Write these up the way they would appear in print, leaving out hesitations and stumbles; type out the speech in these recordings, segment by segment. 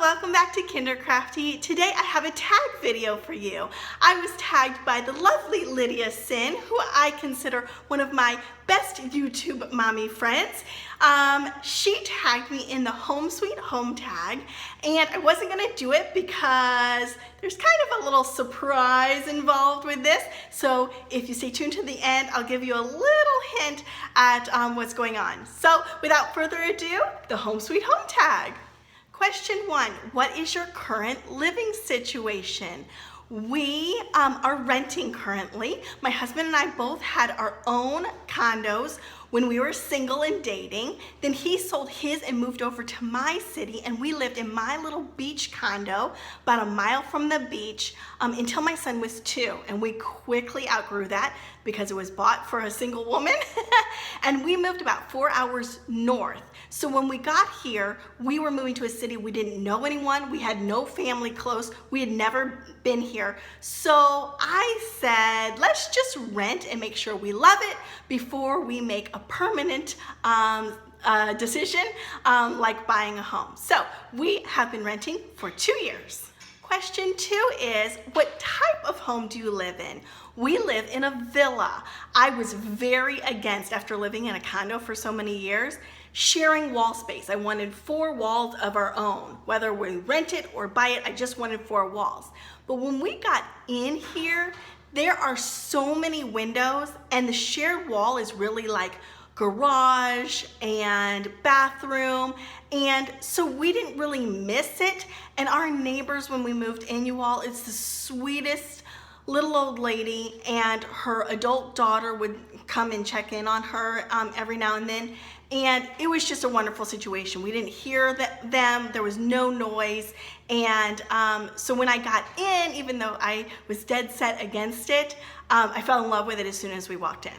welcome back to Kindercrafty. Today I have a tag video for you. I was tagged by the lovely Lydia Senn, who I consider one of my best YouTube mommy friends. She tagged me in the Home Sweet Home tag, and I wasn't gonna do it because there's kind of a little surprise involved with this. So if you stay tuned to the end, I'll give you a little hint at what's going on. So without further ado, the Home Sweet Home tag. Question 1, what is your current living situation? We are renting currently. My husband and I both had our own condos when we were single and dating. Then he sold his and moved over to my city, and we lived in my little beach condo about a mile from the beach until my son was 2, and we quickly outgrew that because it was bought for a single woman. And we moved about 4 hours north. So when we got here, we were moving to a city. We didn't know anyone. We had no family close. We had never been here. So I said, let's just rent and make sure we love it before we make a permanent decision like buying a home. So we have been renting for 2 years. Question 2 is, what type of home do you live in? We live in a villa. I was very against, after living in a condo for so many years, sharing wall space. I wanted 4 walls of our own. Whether we rent it or buy it, I just wanted 4 walls. But when we got in here, there are so many windows, and the shared wall is really like garage and bathroom, and so we didn't really miss it. And our neighbors, when we moved in, you all, it's the sweetest little old lady, and her adult daughter would come and check in on her every now and then. And it was just a wonderful situation. We didn't hear them, there was no noise. And so when I got in, even though I was dead set against it, I fell in love with it as soon as we walked in.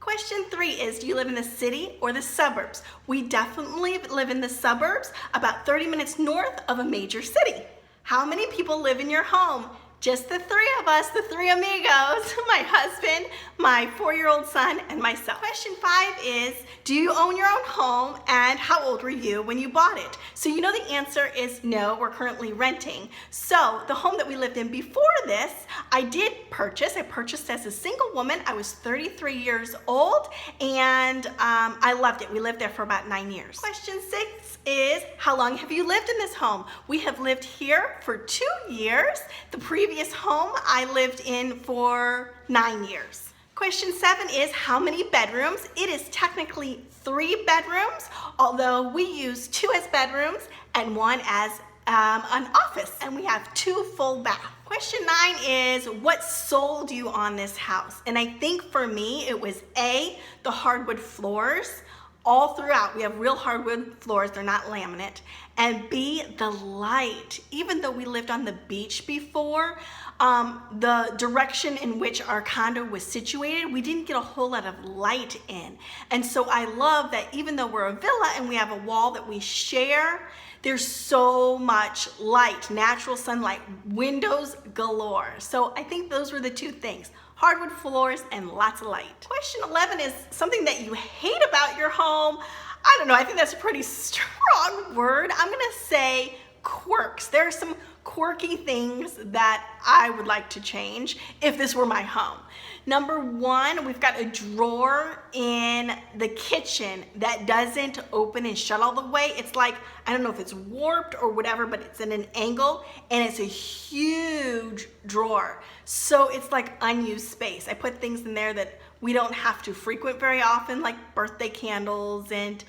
Question 3 is, do you live in the city or the suburbs? We definitely live in the suburbs, about 30 minutes north of a major city. How many people live in your home? Just the 3 of us, the 3 amigos, my husband, my 4-year-old son, and myself. Question 5 is, do you own your own home, and how old were you when you bought it? So you know the answer is no, we're currently renting. So the home that we lived in before this, I did purchase. I purchased as a single woman. I was 33 years old, and I loved it. We lived there for about 9 years. Question 6 is, how long have you lived in this home? We have lived here for 2 years. The previous home I lived in for 9 years. Question 7 is, how many bedrooms? It is technically 3 bedrooms, although we use 2 as bedrooms and 1 as an office, and we have 2 full baths. Question 9 is, what sold you on this house? And I think for me, it was A, the hardwood floors. All throughout, we have real hardwood floors, they're not laminate. And B, the light. Even though we lived on the beach before, the direction in which our condo was situated, we didn't get a whole lot of light in. And so I love that even though we're a villa and we have a wall that we share, there's so much light, natural sunlight, windows galore. So I think those were the 2 things. Hardwood floors and lots of light. Question 11 is something that you hate about your home. I don't know, I think that's a pretty strong word. I'm gonna say quirks. There are some quirky things that I would like to change if this were my home. Number 1, we've got a drawer in the kitchen that doesn't open and shut all the way. It's like, I don't know if it's warped or whatever, but it's in an angle, and it's a huge drawer. So it's like unused space. I put things in there that we don't have to frequent very often, like birthday candles and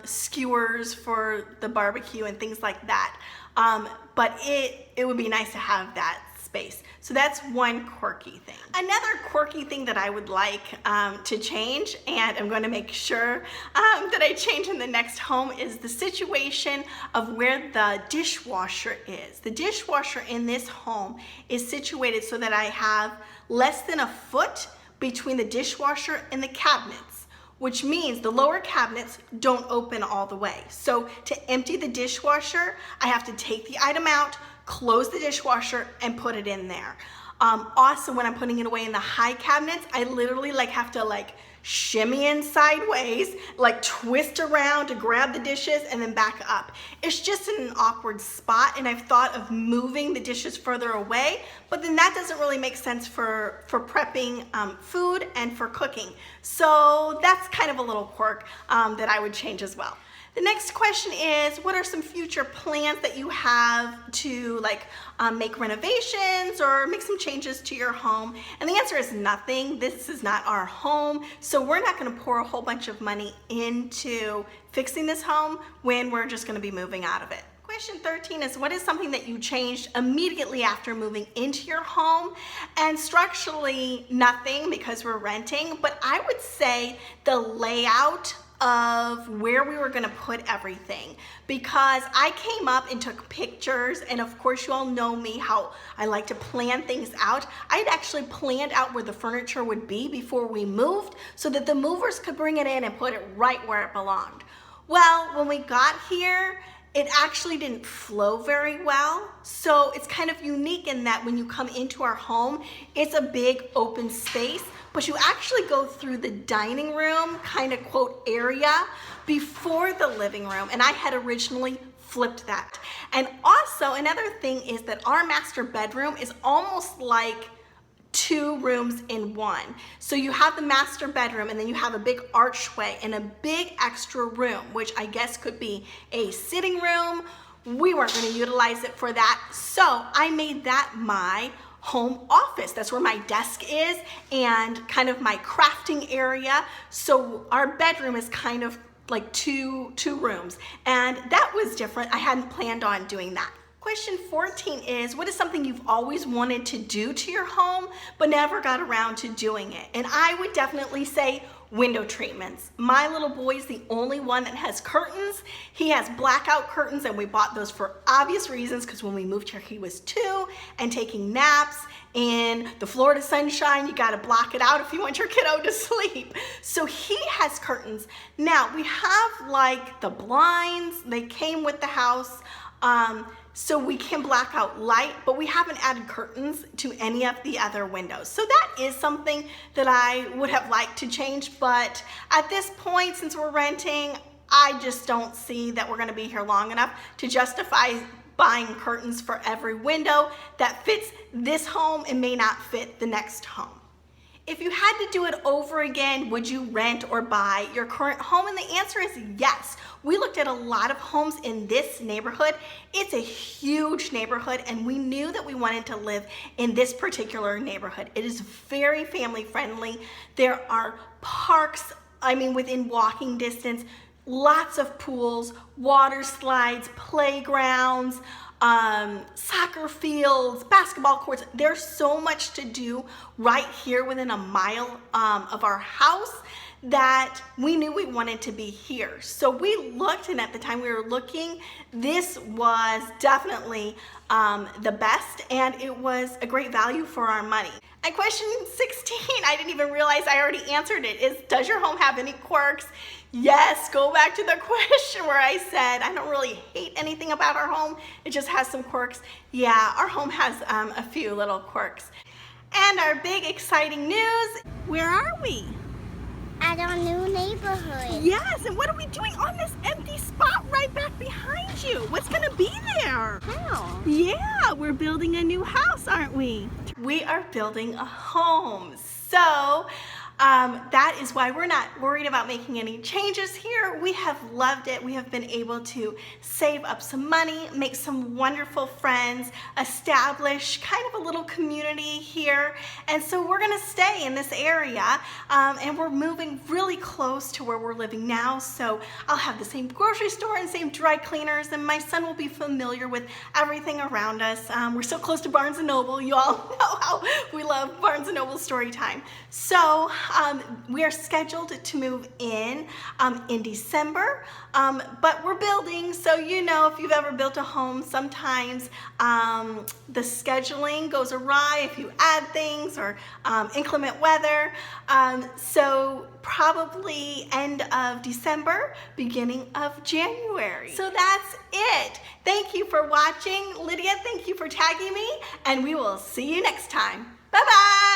skewers for the barbecue and things like that. But it would be nice to have that space. So that's one quirky thing. Another quirky thing that I would like to change, and I'm going to make sure that I change in the next home, is the situation of where the dishwasher is. The dishwasher in this home is situated so that I have less than a foot between the dishwasher and the cabinets, which means the lower cabinets don't open all the way. So to empty the dishwasher, I have to take the item out, close the dishwasher, and put it in there. Also, when I'm putting it away in the high cabinets, I literally have to shimmy in sideways, like twist around to grab the dishes and then back up. It's just in an awkward spot, and I've thought of moving the dishes further away, but then that doesn't really make sense for prepping food and for cooking. So that's kind of a little quirk that I would change as well. The next question is, what are some future plans that you have to make renovations or make some changes to your home? And the answer is nothing. This is not our home, so we're not going to pour a whole bunch of money into fixing this home when we're just going to be moving out of it. Question 13 is, what is something that you changed immediately after moving into your home? And structurally, nothing, because we're renting, but I would say the layout of where we were going to put everything, because I came up and took pictures, and of course you all know me, how I like to plan things out. I had actually planned out where the furniture would be before we moved so that the movers could bring it in and put it right where it belonged. Well, when we got here, it actually didn't flow very well. So it's kind of unique in that when you come into our home, it's a big open space, but you actually go through the dining room kind of quote area before the living room. And I had originally flipped that. And also another thing is that our master bedroom is almost like 2 rooms in one. So you have the master bedroom, and then you have a big archway and a big extra room, which I guess could be a sitting room. We weren't going to utilize it for that, so I made that my home office. That's where my desk is and kind of my crafting area. So our bedroom is kind of like two rooms, and that was different. I hadn't planned on doing that. Question 14 is, what is something you've always wanted to do to your home but never got around to doing it? And I would definitely say window treatments. My little boy is the only one that has curtains. He has blackout curtains, and we bought those for obvious reasons, because when we moved here he was 2 and taking naps. In the Florida sunshine, you got to block it out if you want your kiddo to sleep. So he has curtains. Now we have like the blinds, they came with the house. So we can black out light, but we haven't added curtains to any of the other windows. So that is something that I would have liked to change, but at this point, since we're renting, I just don't see that we're gonna be here long enough to justify buying curtains for every window that fits this home and may not fit the next home. If you had to do it over again, would you rent or buy your current home? And the answer is yes. We looked at a lot of homes in this neighborhood. It's a huge neighborhood, and we knew that we wanted to live in this particular neighborhood. It is very family friendly. There are parks, within walking distance, lots of pools, water slides, playgrounds, soccer fields, basketball courts. There's so much to do right here within a mile of our house that we knew we wanted to be here. So we looked, and at the time we were looking, this was definitely the best, and it was a great value for our money. And question 16, I didn't even realize I already answered it, is does your home have any quirks? Yes, go back to the question where I said I don't really hate anything about our home, it just has some quirks. Yeah, our home has a few little quirks. And our big exciting news, where are we? At our new neighborhood. Yes, and what are we doing on this empty spot right back behind you? What's gonna be there? How? Yeah, we're building a new house, aren't we? We are building a home. So that is why we're not worried about making any changes here. We have loved it. We have been able to save up some money, make some wonderful friends, establish kind of a little community here. And so we're gonna stay in this area, and we're moving really close to where we're living now. So I'll have the same grocery store and same dry cleaners, and my son will be familiar with everything around us. We're so close to Barnes & Noble. You all know how we love Barnes & Noble story time. So we are scheduled to move in December, but we're building, so you know, if you've ever built a home, sometimes the scheduling goes awry if you add things or inclement weather. So probably end of December, beginning of January. So that's it. Thank you for watching. Lydia, thank you for tagging me, and we will see you next time. Bye-bye.